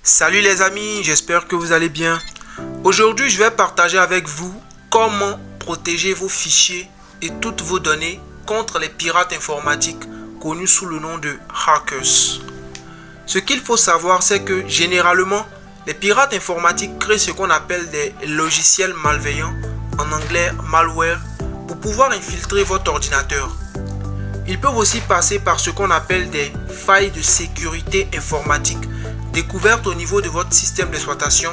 Salut les amis, j'espère que vous allez bien. Aujourd'hui, je vais partager avec vous comment protéger vos fichiers et toutes vos données contre les pirates informatiques connus sous le nom de hackers. Ce qu'il faut savoir, c'est que généralement, les pirates informatiques créent ce qu'on appelle des logiciels malveillants, en anglais malware, pour pouvoir infiltrer votre ordinateur. Ils peuvent aussi passer par ce qu'on appelle des failles de sécurité informatique découvertes au niveau de votre système d'exploitation,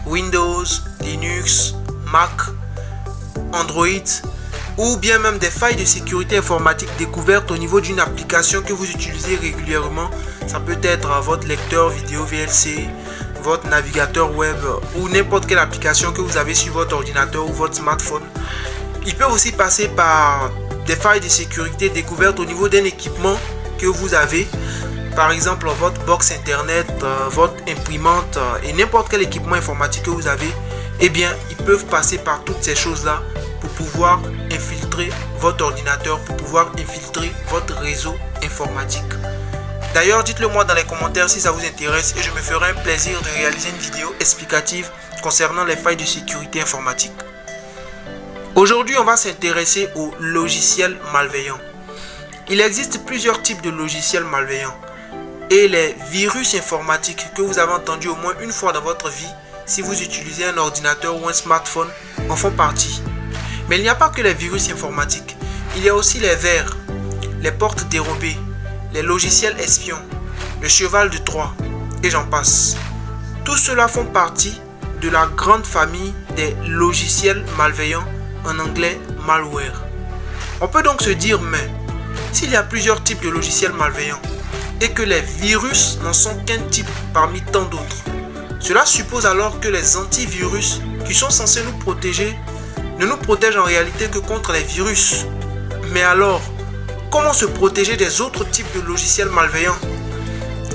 Windows, Linux, Mac, Android, ou bien même des failles de sécurité informatique découvertes au niveau d'une application que vous utilisez régulièrement. Ça peut être votre lecteur vidéo VLC, votre navigateur web ou n'importe quelle application que vous avez sur votre ordinateur ou votre smartphone. Ils peuvent aussi passer par des failles de sécurité découvertes au niveau d'un équipement que vous avez, par exemple votre box internet, votre imprimante et n'importe quel équipement informatique que vous avez. Eh bien, ils peuvent passer par toutes ces choses-là pour pouvoir infiltrer votre ordinateur, pour pouvoir infiltrer votre réseau informatique. D'ailleurs, dites-le moi dans les commentaires si ça vous intéresse et je me ferai un plaisir de réaliser une vidéo explicative concernant les failles de sécurité informatique. Aujourd'hui, on va s'intéresser aux logiciels malveillants. Il existe plusieurs types de logiciels malveillants et les virus informatiques que vous avez entendus au moins une fois dans votre vie, si vous utilisez un ordinateur ou un smartphone, en font partie. Mais il n'y a pas que les virus informatiques. Il y a aussi les vers, les portes dérobées, les logiciels espions, le cheval de Troie et j'en passe. Tout cela font partie de la grande famille des logiciels malveillants, en anglais malware. On peut donc se dire, mais s'il y a plusieurs types de logiciels malveillants et que les virus n'en sont qu'un type parmi tant d'autres, cela suppose alors que les antivirus qui sont censés nous protéger ne nous protègent en réalité que contre les virus. Mais alors, comment se protéger des autres types de logiciels malveillants?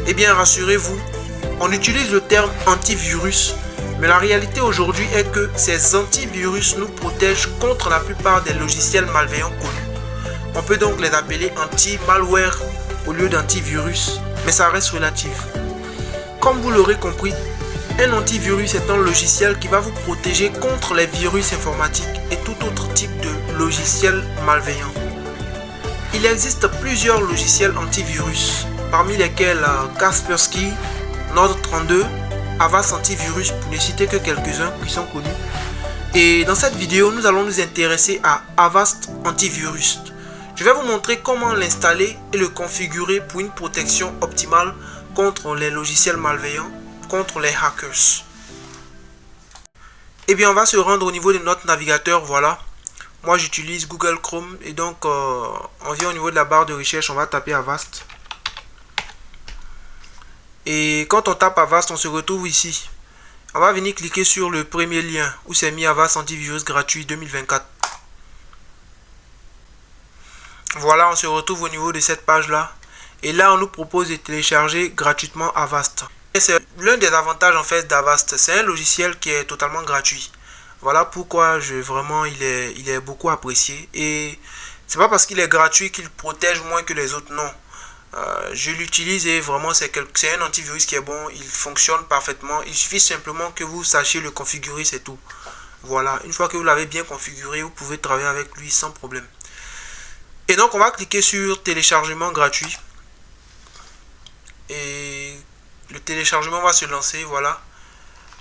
Eh bien, rassurez-vous, on utilise le terme antivirus, mais la réalité aujourd'hui est que ces antivirus nous protègent contre la plupart des logiciels malveillants connus. On peut donc les appeler anti-malware au lieu d'antivirus, mais ça reste relatif. Comme vous l'aurez compris, un antivirus est un logiciel qui va vous protéger contre les virus informatiques et tout autre type de logiciel malveillant. Il existe plusieurs logiciels antivirus, parmi lesquels Kaspersky, Nord32, Avast Antivirus pour ne citer que quelques-uns qui sont connus. Et dans cette vidéo, nous allons nous intéresser à Avast Antivirus. Je vais vous montrer comment l'installer et le configurer pour une protection optimale contre les logiciels malveillants, contre les hackers. Eh bien, on va se rendre au niveau de notre navigateur, voilà. Moi, j'utilise Google Chrome et donc on vient au niveau de la barre de recherche, on va taper Avast. Et quand on tape Avast, on se retrouve ici. On va venir cliquer sur le premier lien où c'est mis Avast Antivirus gratuit 2024. Voilà, on se retrouve au niveau de cette page-là. Et là, on nous propose de télécharger gratuitement Avast. C'est l'un des avantages en fait d'Avast. C'est un logiciel qui est totalement gratuit. Voilà pourquoi il est beaucoup apprécié. Et c'est pas parce qu'il est gratuit qu'il protège moins que les autres, non. Je l'utilise et vraiment c'est un antivirus qui est bon, il fonctionne parfaitement. Il suffit simplement que vous sachiez le configurer, c'est tout. Voilà, une fois que vous l'avez bien configuré, vous pouvez travailler avec lui sans problème. Et donc on va cliquer sur téléchargement gratuit. Et le téléchargement va se lancer, voilà.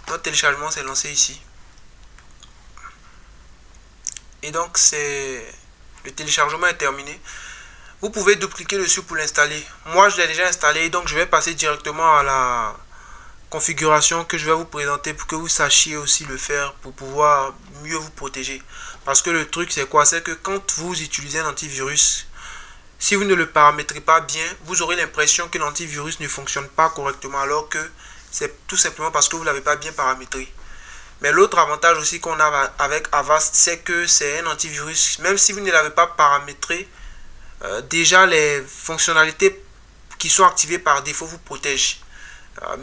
Notre téléchargement s'est lancé ici. Et donc le téléchargement est terminé. Vous pouvez double-cliquer dessus pour l'installer. Moi, je l'ai déjà installé, donc je vais passer directement à la configuration que je vais vous présenter pour que vous sachiez aussi le faire pour pouvoir mieux vous protéger. Parce que le truc, c'est quoi? C'est que quand vous utilisez un antivirus, si vous ne le paramétrez pas bien, vous aurez l'impression que l'antivirus ne fonctionne pas correctement, alors que c'est tout simplement parce que vous ne l'avez pas bien paramétré. Mais l'autre avantage aussi qu'on a avec Avast, c'est que c'est un antivirus, même si vous ne l'avez pas paramétré, déjà les fonctionnalités qui sont activées par défaut vous protègent.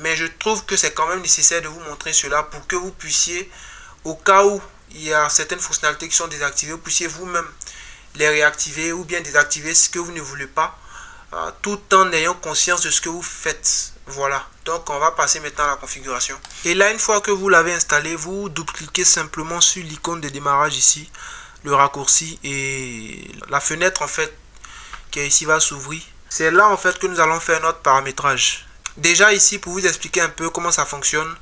Mais je trouve que c'est quand même nécessaire de vous montrer cela pour que vous puissiez, au cas où il y a certaines fonctionnalités qui sont désactivées, vous puissiez vous-même les réactiver ou bien désactiver ce que vous ne voulez pas, tout en ayant conscience de ce que vous faites. Voilà, donc on va passer maintenant à la configuration. Et là, une fois que vous l'avez installé, vous double-cliquez simplement sur l'icône de démarrage ici, le raccourci, et la fenêtre en fait qui est ici va s'ouvrir. C'est là en fait que nous allons faire notre paramétrage. Déjà ici, pour vous expliquer un peu comment ça fonctionne,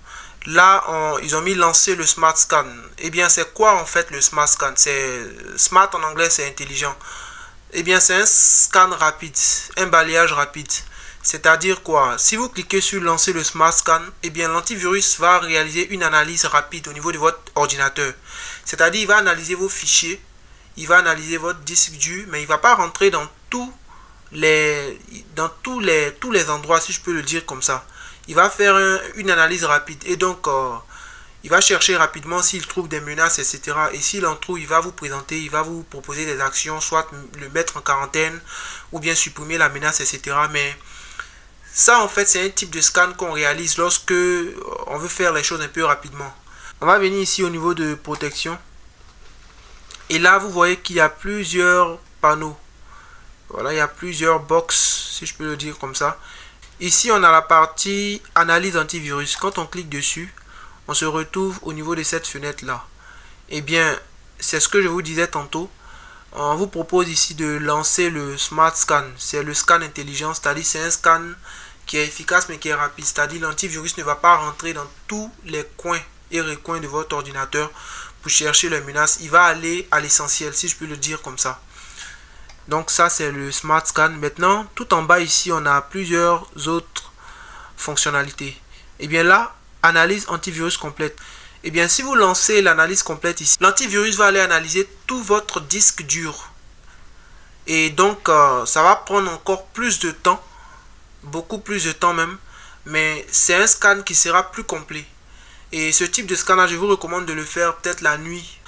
là ils ont mis lancer le Smart Scan. Eh bien c'est quoi en fait le Smart Scan? C'est smart en anglais, c'est intelligent. Eh bien c'est un scan rapide, un balayage rapide. C'est-à-dire quoi? Si vous cliquez sur lancer le Smart Scan, eh bien l'antivirus va réaliser une analyse rapide au niveau de votre ordinateur. C'est-à-dire il va analyser vos fichiers, il va analyser votre disque dur, mais il ne va pas rentrer dans tous les endroits, si je peux le dire comme ça. Il va faire une analyse rapide et donc il va chercher rapidement s'il trouve des menaces, etc. Et s'il en trouve, il va vous présenter, il va vous proposer des actions, soit le mettre en quarantaine ou bien supprimer la menace, etc. Mais ça, en fait, c'est un type de scan qu'on réalise lorsque on veut faire les choses un peu rapidement. On va venir ici au niveau de protection. Et là, vous voyez qu'il y a plusieurs panneaux. Voilà, il y a plusieurs box, si je peux le dire comme ça. Ici, on a la partie analyse antivirus. Quand on clique dessus, on se retrouve au niveau de cette fenêtre-là. Eh bien, c'est ce que je vous disais tantôt. On vous propose ici de lancer le Smart Scan. C'est le scan intelligent, c'est-à-dire c'est un scan qui est efficace mais qui est rapide. C'est-à-dire l'antivirus ne va pas rentrer dans tous les coins et recoins de votre ordinateur pour chercher les menaces. Il va aller à l'essentiel, si je peux le dire comme ça. Donc ça c'est le Smart Scan. Maintenant, tout en bas ici, on a plusieurs autres fonctionnalités. Et bien là, analyse antivirus complète. Et bien si vous lancez l'analyse complète ici, l'antivirus va aller analyser tout votre disque dur. Et donc ça va prendre encore plus de temps, beaucoup plus de temps même, mais c'est un scan qui sera plus complet. Et ce type de scan là, je vous recommande de le faire peut-être la nuit.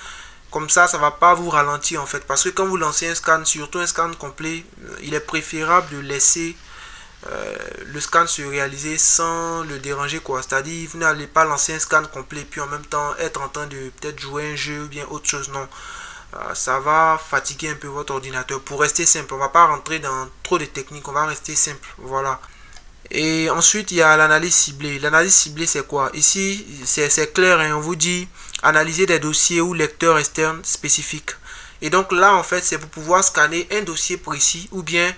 Comme ça ne va pas vous ralentir en fait. Parce que quand vous lancez un scan, surtout un scan complet, il est préférable de laisser le scan se réaliser sans le déranger quoi. C'est-à-dire vous n'allez pas lancer un scan complet puis en même temps être en train de peut-être jouer un jeu ou bien autre chose. Non. Ça va fatiguer un peu votre ordinateur. Pour rester simple, on ne va pas rentrer dans trop de techniques. On va rester simple. Voilà. Et ensuite, il y a l'analyse ciblée. L'analyse ciblée, c'est quoi? Ici, c'est clair, hein, on vous dit analyser des dossiers ou lecteurs externes spécifiques. Et donc là, en fait, c'est pour pouvoir scanner un dossier précis ou bien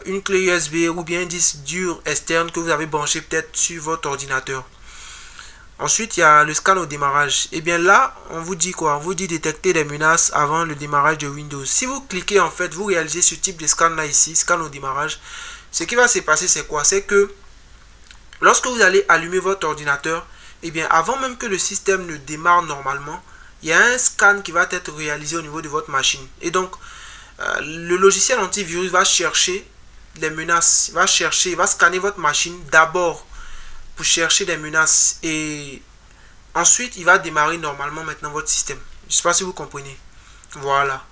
une clé USB ou bien un disque dur externe que vous avez branché peut-être sur votre ordinateur. Ensuite, il y a le scan au démarrage. Et bien là, on vous dit quoi? On vous dit détecter des menaces avant le démarrage de Windows. Si vous cliquez, en fait, vous réalisez ce type de scan là ici, scan au démarrage. Ce qui va se passer, c'est quoi? C'est que lorsque vous allez allumer votre ordinateur, et bien avant même que le système ne démarre normalement, il y a un scan qui va être réalisé au niveau de votre machine. Et donc, le logiciel antivirus va chercher les menaces, il va scanner votre machine d'abord pour chercher des menaces et ensuite il va démarrer normalement maintenant votre système. Je ne sais pas si vous comprenez. Voilà.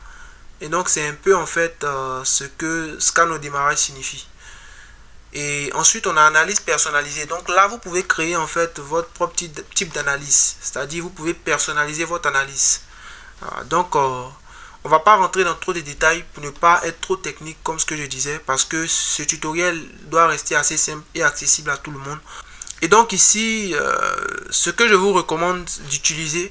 Et donc c'est un peu en fait ce que scan au démarrage signifie. Et ensuite, on a analyse personnalisée. Donc là, vous pouvez créer en fait votre propre type d'analyse. C'est-à-dire, vous pouvez personnaliser votre analyse. Donc, on ne va pas rentrer dans trop de détails pour ne pas être trop technique comme ce que je disais. Parce que ce tutoriel doit rester assez simple et accessible à tout le monde. Et donc ici, ce que je vous recommande d'utiliser,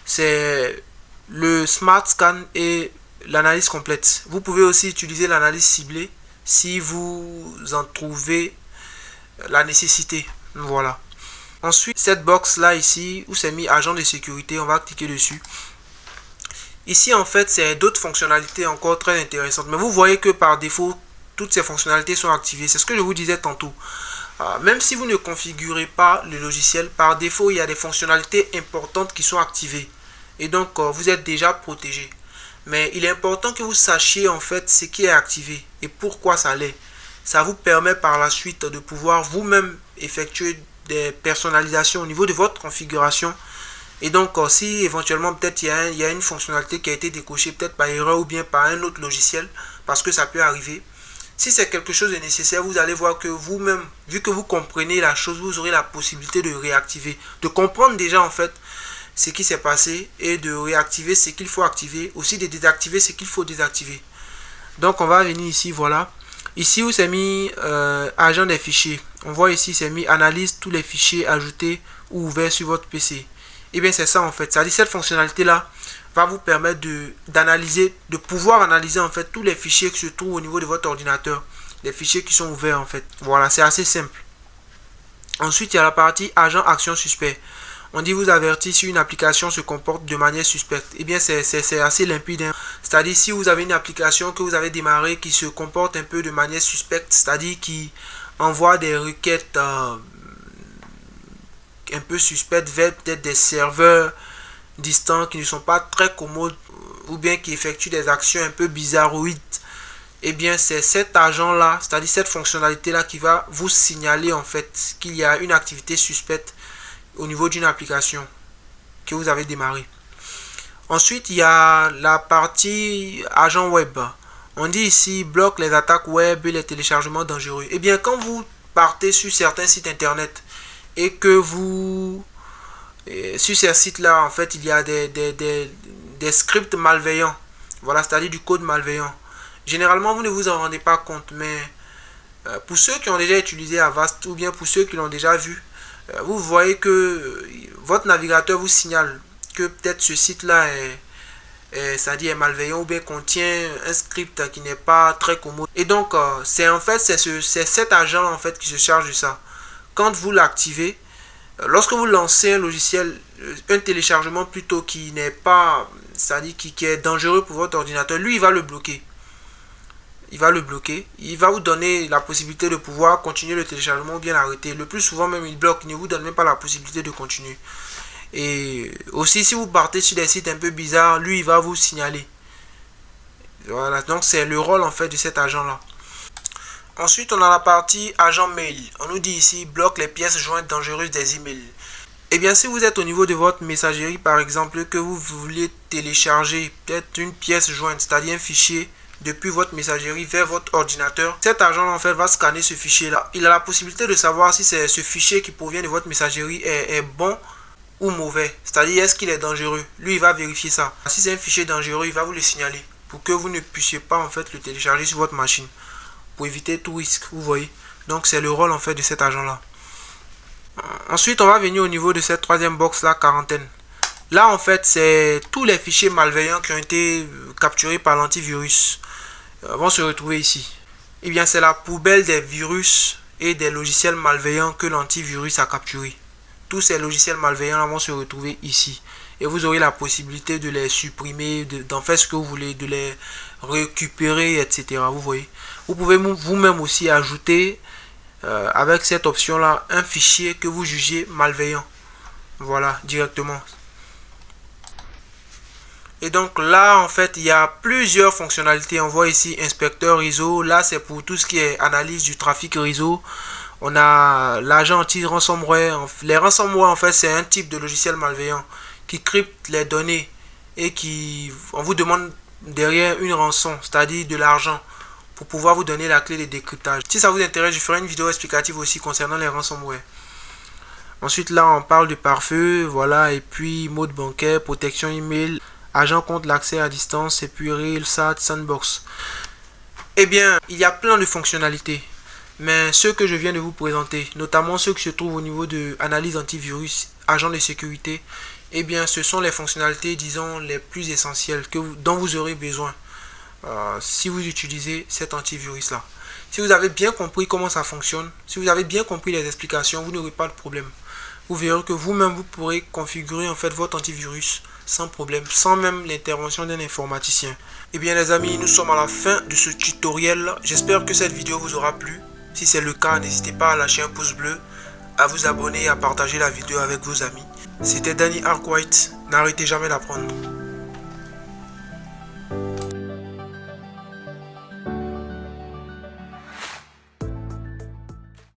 c'est le Smart Scan et l'analyse complète. Vous pouvez aussi utiliser l'analyse ciblée si vous en trouvez la nécessité. Voilà. Ensuite, cette box là ici où c'est mis agent de sécurité, on va cliquer dessus. Ici en fait c'est d'autres fonctionnalités encore très intéressantes, mais vous voyez que par défaut toutes ces fonctionnalités sont activées. C'est ce que je vous disais tantôt. Même si vous ne configurez pas le logiciel, par défaut il y a des fonctionnalités importantes qui sont activées et donc vous êtes déjà protégé. Mais il est important que vous sachiez en fait ce qui est activé et pourquoi ça l'est. Ça vous permet par la suite de pouvoir vous-même effectuer des personnalisations au niveau de votre configuration. Et donc si éventuellement peut-être il y a une fonctionnalité qui a été décochée peut-être par erreur ou bien par un autre logiciel, parce que ça peut arriver. Si c'est quelque chose de nécessaire, vous allez voir que vous-même, vu que vous comprenez la chose, vous aurez la possibilité de réactiver, de comprendre déjà en fait ce qui s'est passé et de réactiver ce qu'il faut activer, aussi de désactiver ce qu'il faut désactiver. Donc on va venir ici, voilà. Ici où c'est mis agent des fichiers. On voit ici, c'est mis analyse tous les fichiers ajoutés ou ouverts sur votre PC. Et bien c'est ça en fait. C'est-à-dire cette fonctionnalité-là va vous permettre de pouvoir analyser en fait tous les fichiers qui se trouvent au niveau de votre ordinateur. Les fichiers qui sont ouverts en fait. Voilà, c'est assez simple. Ensuite, il y a la partie agent action suspect. On dit vous avertit si une application se comporte de manière suspecte. Eh bien, c'est assez limpide. Hein. C'est-à-dire si vous avez une application que vous avez démarrée qui se comporte un peu de manière suspecte, c'est-à-dire qui envoie des requêtes un peu suspectes vers peut-être des serveurs distants qui ne sont pas très commodes ou bien qui effectuent des actions un peu bizarroïdes, eh bien c'est cet agent là, c'est-à-dire cette fonctionnalité là qui va vous signaler en fait qu'il y a une activité suspecte au niveau d'une application que vous avez démarré. Ensuite, il y a la partie agent web. On dit ici bloque les attaques web et les téléchargements dangereux. Eh bien, quand vous partez sur certains sites internet et que vous sur ces sites là en fait il y a des scripts malveillants, voilà, c'est-à-dire du code malveillant. Généralement vous ne vous en rendez pas compte, mais pour ceux qui ont déjà utilisé Avast ou bien pour ceux qui l'ont déjà vu, vous voyez que votre navigateur vous signale que peut-être ce site là c'est-à-dire est malveillant ou bien contient un script qui n'est pas très commode. Et donc c'est en fait c'est cet agent en fait qui se charge de ça. Quand vous l'activez, lorsque vous lancez un logiciel, un téléchargement plutôt qui n'est pas, c'est-à-dire qui est dangereux pour votre ordinateur, lui il va le bloquer. Il va le bloquer. Il va vous donner la possibilité de pouvoir continuer le téléchargement ou bien l'arrêter. Le plus souvent même il bloque, il ne vous donne même pas la possibilité de continuer. Et aussi si vous partez sur des sites un peu bizarres, lui il va vous signaler. Voilà, donc c'est le rôle en fait de cet agent là. Ensuite, on a la partie agent mail. On nous dit ici, bloque les pièces jointes dangereuses des emails. Eh bien, si vous êtes au niveau de votre messagerie, par exemple, que vous voulez télécharger peut-être une pièce jointe, c'est-à-dire un fichier depuis votre messagerie vers votre ordinateur, cet agent en fait va scanner ce fichier-là. Il a la possibilité de savoir si c'est ce fichier qui provient de votre messagerie est bon ou mauvais. C'est-à-dire, est-ce qu'il est dangereux? Lui, il va vérifier ça. Si c'est un fichier dangereux, il va vous le signaler pour que vous ne puissiez pas en fait le télécharger sur votre machine. Pour éviter tout risque, vous voyez. Donc c'est le rôle en fait de cet agent là. Ensuite on va venir au niveau de cette troisième box là, quarantaine. Là en fait c'est tous les fichiers malveillants qui ont été capturés par l'antivirus vont se retrouver ici. Et bien c'est la poubelle des virus et des logiciels malveillants que l'antivirus a capturé. Tous ces logiciels malveillants là vont se retrouver ici. Et vous aurez la possibilité de les supprimer, d'en faire ce que vous voulez, de les récupérer, etc. Vous voyez. Vous pouvez vous-même aussi ajouter avec cette option là un fichier que vous jugez malveillant. Voilà, directement. Et donc là en fait il y a plusieurs fonctionnalités. On voit ici inspecteur réseau. Là c'est pour tout ce qui est analyse du trafic réseau. On a l'agent anti-ransomware. Les ransomware en fait c'est un type de logiciel malveillant qui crypte les données et on vous demande derrière une rançon, c'est-à-dire de l'argent, pour pouvoir vous donner la clé de décryptage. Si ça vous intéresse, je ferai une vidéo explicative aussi concernant les ransomware. Ensuite là on parle de pare-feu, voilà, et puis mode bancaire, protection email, agent contre l'accès à distance, et puis RailSat, Sandbox. Eh bien il y a plein de fonctionnalités, mais ceux que je viens de vous présenter, notamment ceux qui se trouvent au niveau de analyse antivirus, agent de sécurité, eh bien ce sont les fonctionnalités disons les plus essentielles dont vous aurez besoin si vous utilisez cet antivirus là. Si vous avez bien compris comment ça fonctionne, si vous avez bien compris les explications, vous n'aurez pas de problème. Vous verrez que vous-même vous pourrez configurer en fait votre antivirus sans problème, sans même l'intervention d'un informaticien. Et bien les amis, nous sommes à la fin de ce tutoriel. J'espère que cette vidéo vous aura plu. Si c'est le cas, n'hésitez pas à lâcher un pouce bleu, à vous abonner et à partager la vidéo avec vos amis. C'était Danny Arkwright, n'arrêtez jamais d'apprendre.